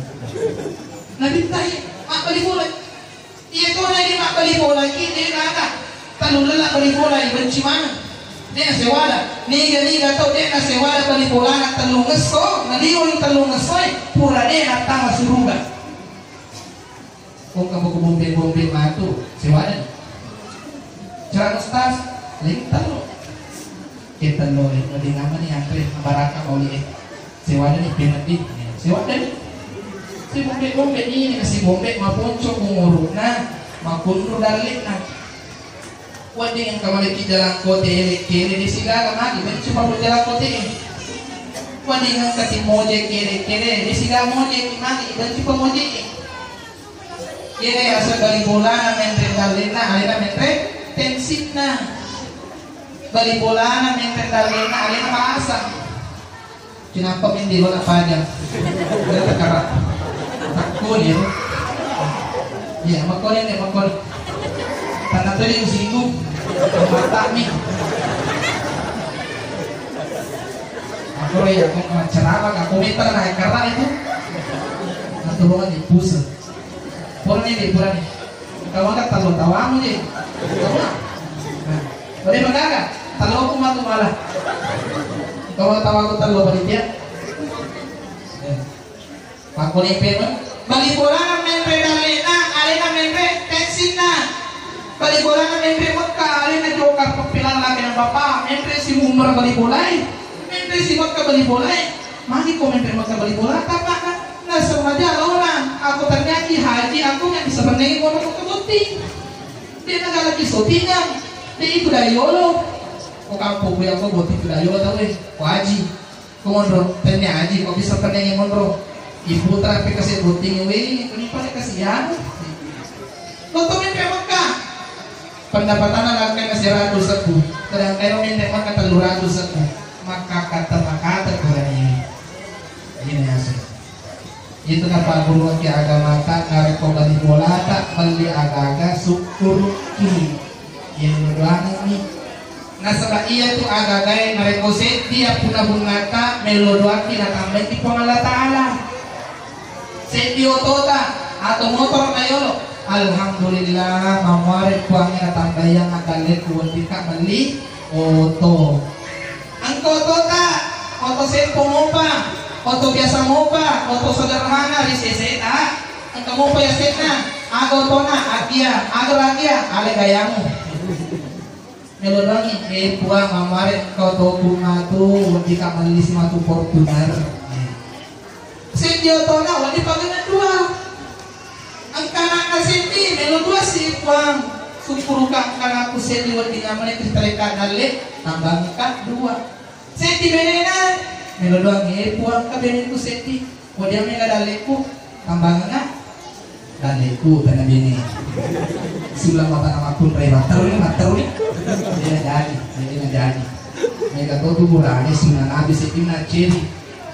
Nabi tanya, mak balik bola. Iya kau lagi mak balik bola ini dia ada. Talul lelak balik bola benci mana? Dia sewala. Niga tau dia sewala balik bola nak talung ngeso, ngaliwang talung ngesoi, pura dia nak tama suruga. Kau kamu bombe matu sewala. Cerang ustaz, lagi talung. Kita loh, ini nama ni angkri baraka kau lihat. Sewala ni penati, sewala ni. Si bombe ini kasi bombe maponco kunguruk na makunro dalit na wading ang kamaliki jalan kote kere di sigaga magi ben cuma jalan kote wading ang kati moje kere di sigaga moje magi ben cuma moje kere asa bali bola na mentre dalit na alina mentre tensit na bali bola na mentre dalit na alina maasa kenapa hindi wala pada wala takarat takut ya, ya makon ini makon, karena tadi yang singgung, mata nih, aku ya aku ceramah, aku meter naik karena itu, nanti orang di pusat, orang ini bulan ini, kalau nggak tahu tawamu deh, boleh mengaga, tahu aku matu malah, kalau tahu aku tahu panitia. Pakon ipen bali bola na membre dalena alena membre tensina bali bola na membre Mekah alena joker pepilan lagi ng bapak membre si Umar bali bola membre si Mekah bali bola magi ko membre Mekah bali bola tapa kan nasa maja orang aku ternyata haji aku yang bisa menengin orang ke buti dia nagalagi sotingan dia itu dari yolo ko kampo ko ako buti itu dari yolo tahu ko haji ko mondro tanya haji ko bisa penengin mondro ibu terapi kasih buting ini kenapa kasihan nontonin ke Mekah pendapatan akan kasih ratus seku sedang kalau minta maka 300 seku maka kata terkurangnya ini hasil itu apa guru ke agama tak kareko dari bola tak beli agak syukur ki yang berdoa ini nah sebab iya tu agak-agak nareko dia punah bunata melodoaki na tambah di Allah Ta'ala Sedio tota atau motor kayo alhamdulillah mawarit kuangnya tambayang agalit kuwandika beli oto ang tota oto sempo mo pa oto biasa mo pa oto sederhana riseseta ang kamo pa yasena ago to na agia ago agia ale gayamu melodongi puang mawarit kau to kumatu wandika beli simatu Fortuner Sedio tona wali pagana dua ang kanan Wang sukurukan kan aku sedi wadi nyaman itu tereka dale tambang ka dua sedi benena melo doang puang ka benenku sedi wadi ame ka daleku tambang nga daleku tanah bene sulam apa nama pun reba terus dia jadi mereka tuh murahnya sunan habis itu na ciri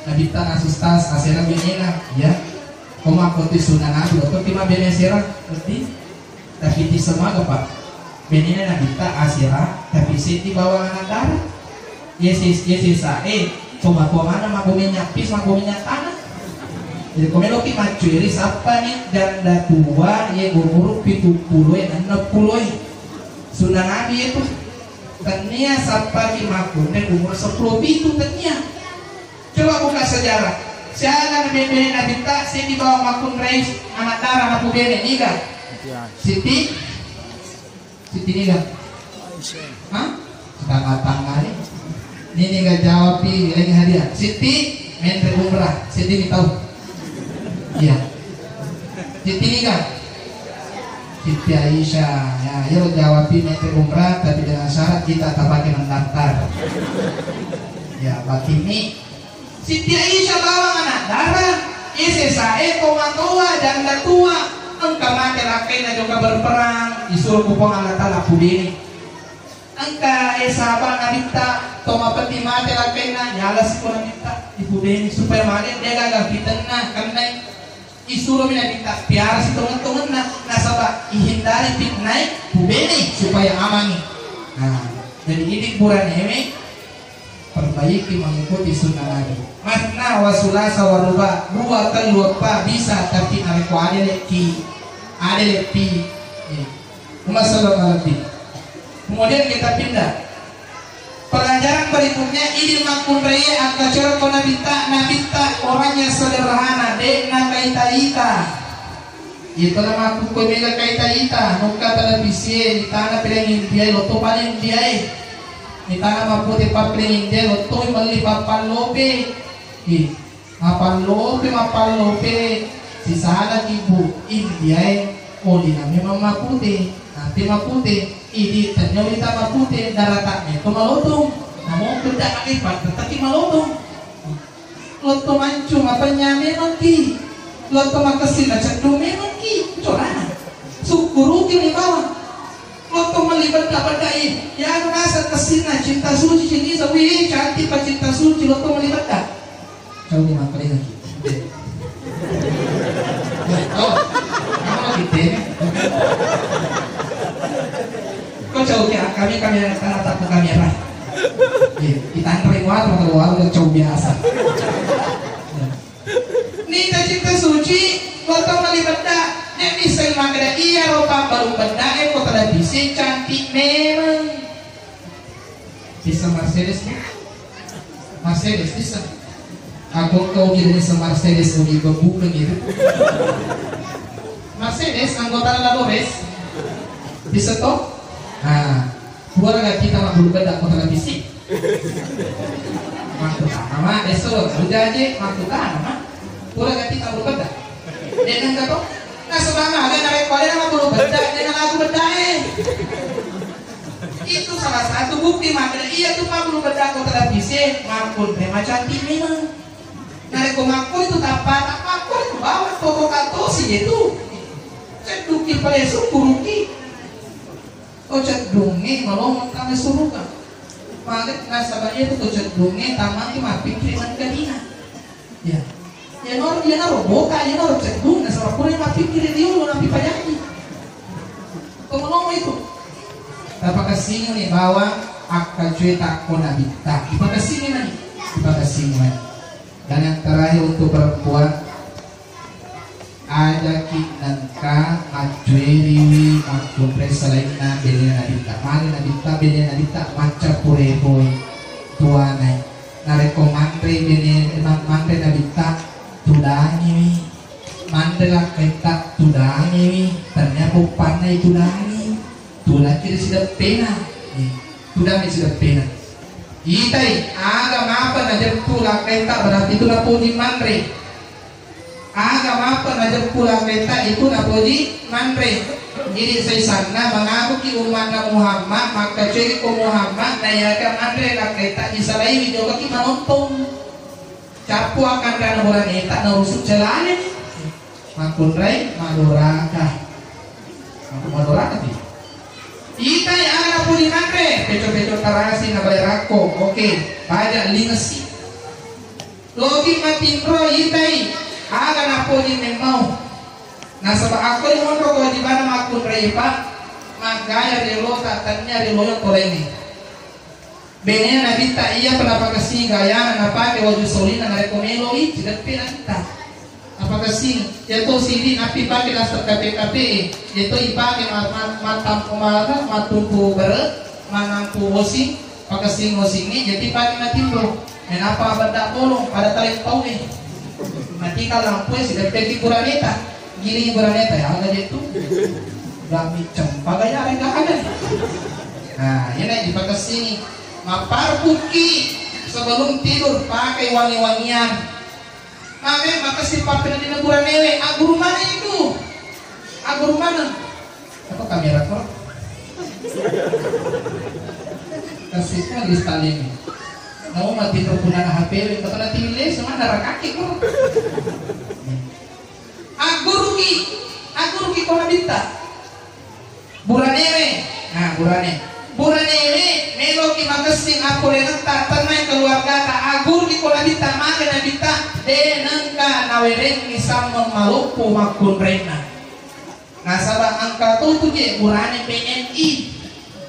nabita nasustas asena benena ya koma koti sunan nabi atau tima bene serang berarti tapi di semua pak benina nabita asira tapi siti bawa anak darah yesus cuma mana mau minyak pis mau minyak tanah jadi komelo ki macuri siapa nih janda tua ye guru 70 60 sunan nabi itu tania siapa ki makune umur 10 itu tania coba buka sejarah siapa bene nabita siti bawa makun reis anak darah aku bene niga Siti ini kan? Hah? Tanggal ini nggak jawab lagi hadiah. Siti main umrah. Siti ini tahu? Iya. Siti ini kan? Siti Aisyah. Ya, yuk jawab main umrah tapi dengan syarat kita tak pakai mendaftar. Ya, bagi ini Siti Aisyah bawa anak darah. Saya komandoa dan tua. Angka mati rakai na juga berperang disuruh kupong Allah Ta'ala pudini angka sabang nabita toma peti mati rakai na nyala si ko nabita ipudini supaya mati dia gagal fitan na karena isuruh nabita piara si tungan-tungan na nasaba ihindari fitnai pudini supaya amani nah jadi ini bulan ini perbaiki mengikuti sunnah Nabi matna wa sulasa wa ruba dua kali lupa bisa tapi aku ada leki masalah lebih kemudian kita pindah pelajaran berikutnya ini makun raya angka curang nabita orangnya sederhana dekna kaita itu nama aku mega kaita nuka televisi di tanah pilih India loto paling India di tanah maputi paling India loto beli papan lope mapan lope di sana ibu India di namanya maputi nanti maputi ini ternyata maputi daratannya itu malotong namun tidak akibat tetapi malotong loto mancung apanya memang ki loto makasin cendung memang ki corana sukuru ki bawah loto melibat dapat dai ya rasa kesina cinta suci sini sawi cantik pak cinta suci loto melibat dah kau ni makan lagi oh kamu gitu kau jauh ya kami akan tatap kamera kita antri luar jauh biasa nita cinta suci loto melibat dah nek misal magda iya ropa baru benda kota dah bisa cantik memang bisa Mercedes bisa aku kau kira Mercedes udah buka gitu Mercedes anggota Labores bisa toh nah keluarga kita mah belum beda kota lebih maksud nama esok udah aja maksud nama keluarga kita belum beda dengan kata nah sebenarnya ada narik kalian nama belum beda dengan aku beda itu salah satu bukti makanya iya tuh mah belum beda kota lebih maupun tema cantik memang narik komakku itu apa itu bawa toko katosi itu ceduki pada sukuruki oh cedungi malomong kami surukan malit nasabahnya itu cedungi tamang cuma pikiran kadina ya nor dia naro boka ya naro cedung nasabah pun yang pikirin dia lu nabi pajangi kemudian itu dapat kesini nih bawa akan cerita konabita dapat kesini nih dan yang terakhir untuk perempuan ada kinangka majueri makupre selain na beli nabita mari nabita maca pureboy tuanai nareko mantre beli mantre nabita tudangi mandela kenta tudangi ternyata bupanai tudangi tulaki sudah pena tudangi sudah pena itai agam apa najar tulak kenta berarti itu lapuni mantre agam apa najar pulang kereta itu napoji mantre Ini saya sana mengaku ki umat Muhammad maka ciri ko Muhammad na yakan andre nakita di salai video ki manontong capu akan kana bulan eta na rusuk jalanin makunrai maduraka maduraka ti ita ya ana puli andre peco-peco tarasi na bayrako oke baja lingasi logi matindro itai aga na puli memau. Nah sebab aku yang mondok kewajiban makun reipa magaya relo tatanya relo yang toreni bene nabi ta iya penapa kasih gaya napa ke waju solina na rekomelo i tidak piranta apa kasih yaitu sini napi pakai dasar KPKP yaitu ipa ke matam kumara matumpu beret manampu wosing pakasing wosingnya jadi pakai matimbro menapa benda tolong pada tarik pau mati kalau lampu sudah pergi kuraneta gini beraneta ya ada itu gami cempagaya ada ada. Nah ini dipakai sini mapar puki sebelum tidur pakai wangi-wangian. Maka si pakai di negara newe agur mana itu? Agur mana? Apa kamera kok? Kasihkan di stalin. Mau mati terpunan HP, kata nanti milih sama darah kaki kok. Agur ki kona binta buranewe nah buranewe melo ki makasing aku renata tanay keluarga ta agur ki kona binta maka na binta denengka nawereng misal maluku makun rena nah sabah angka tutu je burane PNI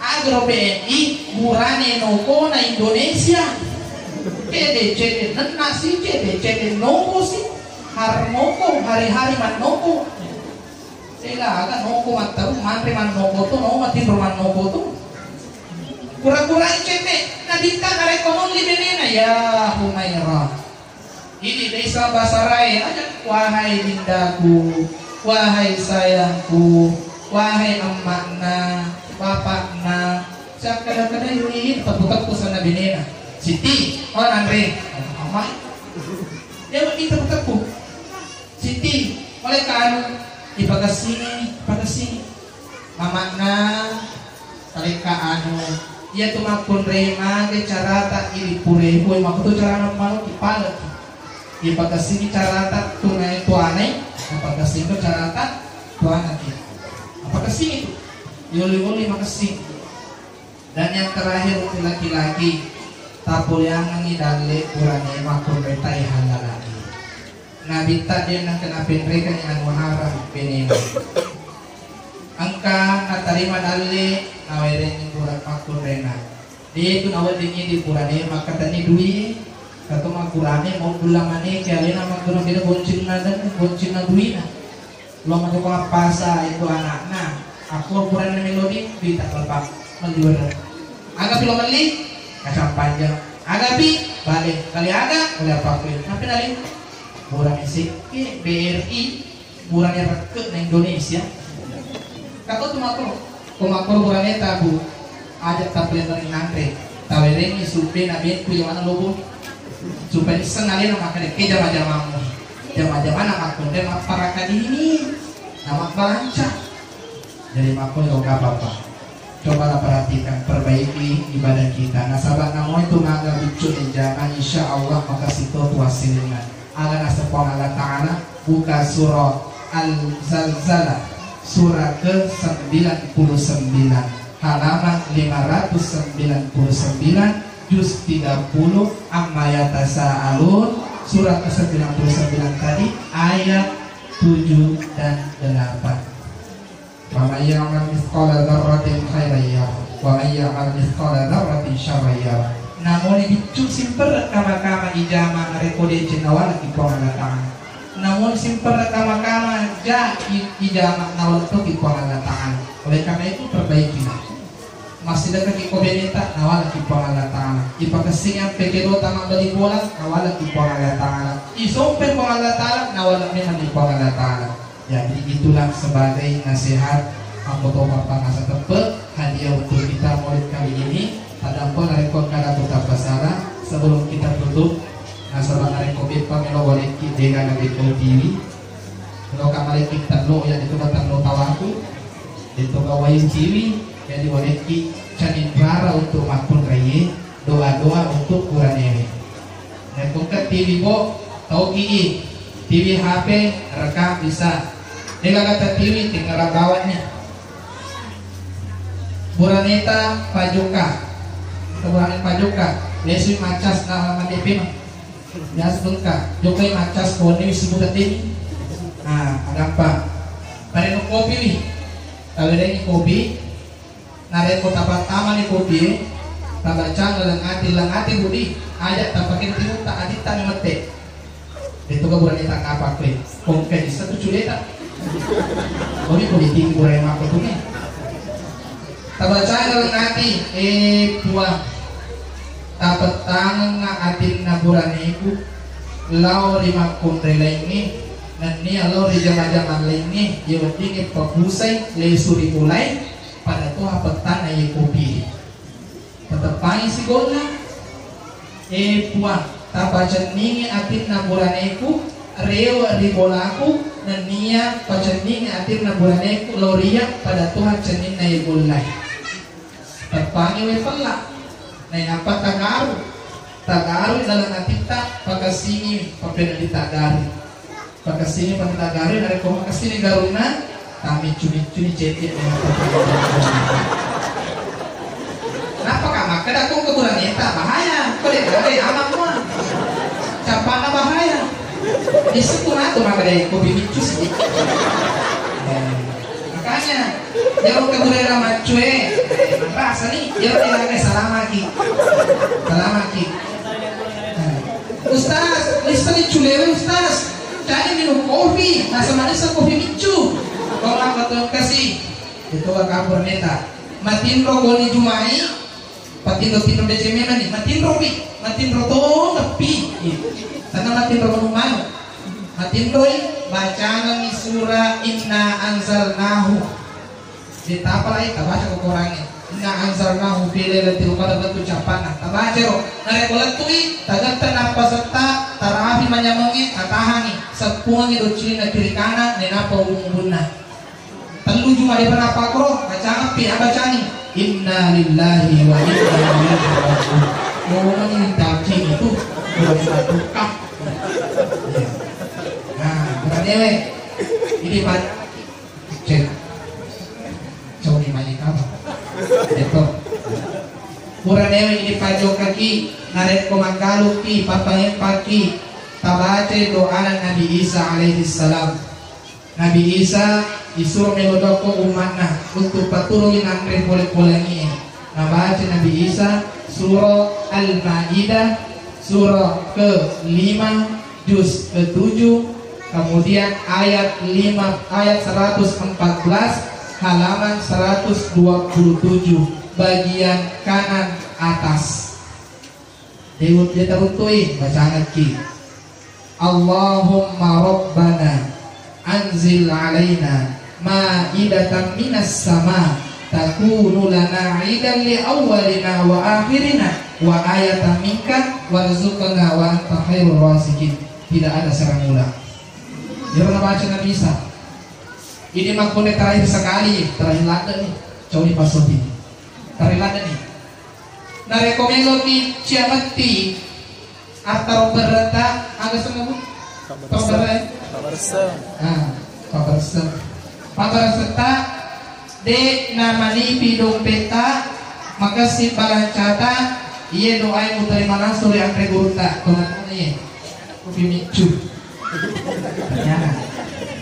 agro PNI burane noko na Indonesia cede nasi cede noko sih harmoko hari-hari man noko sila agak noko mataru mantri man noko to no mati man noko to kurang-kurang cete nadita narekomon libenena ya Humairah ini desa Basarai aja wahai dindaku wahai sayangku wahai emakna bapakna siap kadang-kadang ini tetap-tetap sana benena Siti Andre amak dia berita-tetap Siti, oleh kan ipagasi mamakna talika ia tu makun rema ke cara tak iri pure boy makutu cara malu ipalat ipagasi carata tunai tuane ipagasi carata tuana ki apagasi itu yoli makasih dan yang terakhir untuk laki-laki tapul yang ngidale kurane makun reta halal lagi Nabi tadi nak kena penreka ni anu haram penena. Angka natarima dalle nawere ni burak makun rena. Dia itu nawar dingin di purane maka tani dui kata makurane mau bulamane kali nama guna kita boncin na duina. Lo macam apa pasa itu anakna. Aku purane melodi bita lepas meliwara. Agak bilo meli kacang panjang. Agak bi balik kali ada oleh apa pun. Tapi nali Buran SK, BRI, buran yang reket di Indonesia. Kako tumakor burannya tabu. Ajak tampil dari nanti. Tawereng supaya nabi ku yang mana lobo. Supaya senalin makan ke jama-jamamu. Jama-jama nama konten aparakan ini. Nama balanca. Jadi makon yo apa-apa. Cobalah perhatikan, perbaiki ibadah kita. Nasabah namun itu naga bicu jangan insya Allah maka situ tuasilingan. Allah subhanahu wa ta'ala buka surah Al-Zalzalah surah ke-99 halaman 599 juz 30 amma yatasaalun surah ke-99 tadi ayat 7 dan 8. Wa may ya'mal mithqala dzarratin khairan yarah wa may ya'mal mithqala dzarratin syarran yarah. Namun itu simper kama-kama ijama rekode jenawala di pengalatang. Namun simper kama-kama ijama nawal itu di pengalatang. Oleh karena itu perbaiki. Masih dekat di kobenita nawala di pengalatang. Ipakasing yang pekedo tama bali bola nawala di pengalatang. Isompe pengalatang nawala memang di pengalatang. Jadi itulah sebagai nasihat anggota bapak masa tebel hadiah untuk kita murid kali ini. Tadampun rekod kada tetap basara sebelum kita tutup nasabah rekod pamelo waliki dengan nabi TV lo kamari kita lo yang itu datang lo tawaku itu kawain ciwi jadi waleki canin rara untuk makun raya doa-doa untuk Quranewe. Nekungkat TV bo tau ki TV HP rekam bisa. Dia kata TV tinggal ragawannya. Buraneta pajuka, keburan pajuka. Lesu macas nama DP mah. Ya sebelka. Jokai macas koni sebutan ini. Nah, ada apa? Pada kopi nih. Kalau ada ini kopi, nare kota pertama nih kopi. Tabaca langati budi. Ajak tak pakai timu tak adit tak mete. Itu keburaneta apa kue? Kongke di satu culeta. Koni politik burai mak betunya. Tabaca langati puang. Tapatang nga atin na buraneku lao lima kumre laingi nanni alo rijama-jaman laingi yawati pagusay lesuri ulay pada to hapatan ay kopi tatapay sigol na puang tapacan ningi atin na buraneku reo ribolaku nanniya pacan ningi atin na buraneku loria pada to hacanin na igulay tapangi we pala na apa tagaru dalam natita pagasini papel di tagaru pagasini pada tagaru dari koma kasini garuna kami cuni cetit kenapa kak kada kau keburan eta bahaya kau ada amak mah capana bahaya disebut tuh maka dari kopi micus makanya jauh keburan ramah cuy rasa nih jauh tidak salamaki Ustaz, lista nih culewe Ustaz cari minum kopi nasa manis kopi micu kalau apa tuh kasih itu kabur neta matin rogoni jumai patin DC mana nih matin roto ngepi karena matin rogo manu matin roy bacaan nih surah inna anzalnahu ditapalai tabaca kekurangnya inna anzalnahu fi lailatul qadar batu capana tabaca ro narekolat tui tagatan apa serta tarafi manyamangi atahani sepuangi docili na kiri kanan nenapa umumuna telu juma di apa kro bacaan pi abacani inna lillahi wa inna ilaihi raji'un ngomong ini tafsir itu udah tukah nah berdewe ini pak cek coba dimana apa itu Quranewe ini pajok kaki naret komanggalu ki papayem paki tabace doa Nabi Isa alaihi salam. Nabi Isa disuruh melodoko umatnya untuk paturuin andre boleh-bolehnya. Nabaca Nabi Isa surah Al-Maidah surah ke-5 juz ke-7 kemudian ayat 114 halaman 127 bagian kanan atas. Dewa dia tarutuin bacaan ki. Allahumma rabbana anzil alaina ma'idatan minas sama takunu lana 'idan li awwalina wa akhirina wa ayatan minka warzuqna wa anta khairur raziqin. Tidak ada sarang ulang. Dia pernah baca Nabi Isa. Ini makhluk terakhir sekali, terakhir lada nih. Coba dipasoti. Terakhir lada nih. Nah rekomendo di ciamati atau berata agak semua bu. Pabarsa de namani pidong peta maka si balancata iya doa yang terima langsung yang regurta teman-teman ya. Kopi micu.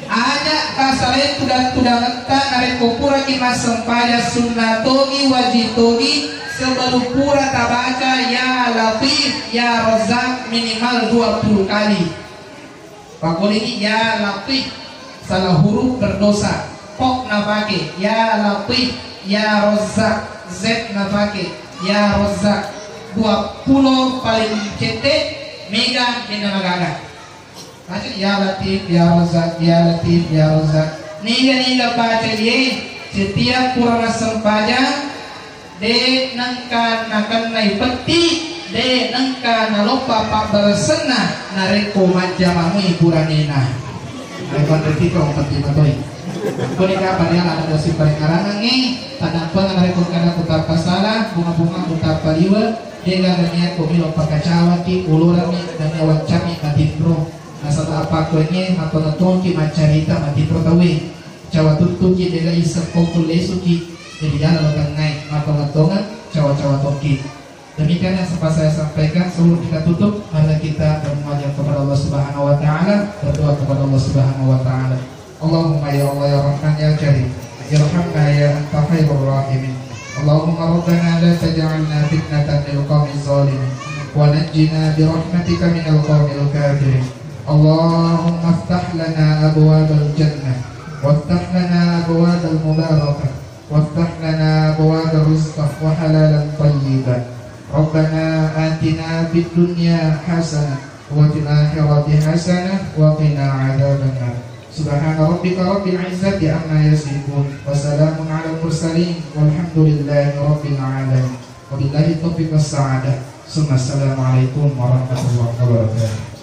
Ada kasalnya tudah lengkap narik kopura ki masempaya sunnatogi wajitogi sebelum pura tabaca ya Latif ya Razak minimal 20 kali. Pakul ini ya Latif salah huruf berdosa. Kok nafake ya Latif ya Razak Z nafake ya Razak 20 paling cetek mega dina magaga. Macam ya Latif, ya Razak, ya Latif, ya Razak. Niga baca dia setiap pura sempajang de nangka nakan nai peti de nangka nalopa pak bersena nareko majamamu iburanena. Ayo Revito 45 toy. Kunika padahal ada si karangan tanang pengen rekod kada putar pasala bunga-bunga putar paliwa dia ganyan pumilo pagkacawati ulurami dan yawan cami matintro nasa apa kuenya atau natonki macarita matintro tawi cawa tutuki dia isa lesuki jadi jalan lagangai atau natongan cawa-cawa toki. Demikian yang sempat saya sampaikan. Sebelum kita tutup, mari kita bermunajat kepada Allah Subhanahu wa taala, berdoa kepada Allah Subhanahu wa taala. Allahumma ya Allah ya Rahman ya Karim, irhamna ya anta khairur rahimin. Allahumma rabbana la taj'alna fitnatan lil qaumiz zalimin wa najjina bi rahmatika minal qaumil kafirin. Allahumma iftah lana abwabal jannah waftah lana abwabal mubarakah waftah lana abwabal rizqah wa halalan tayyiban. Rabbana atina fid dunya hasanah wa fil akhirati hasanah wa qina adzabannar. Subhana rabbika rabbil izzati amma yasifun wa salamun alal mursalin walhamdulillahi rabbil alamin. Wabillahi taufiq was sa'adah. Assalamualaikum warahmatullahi wabarakatuh.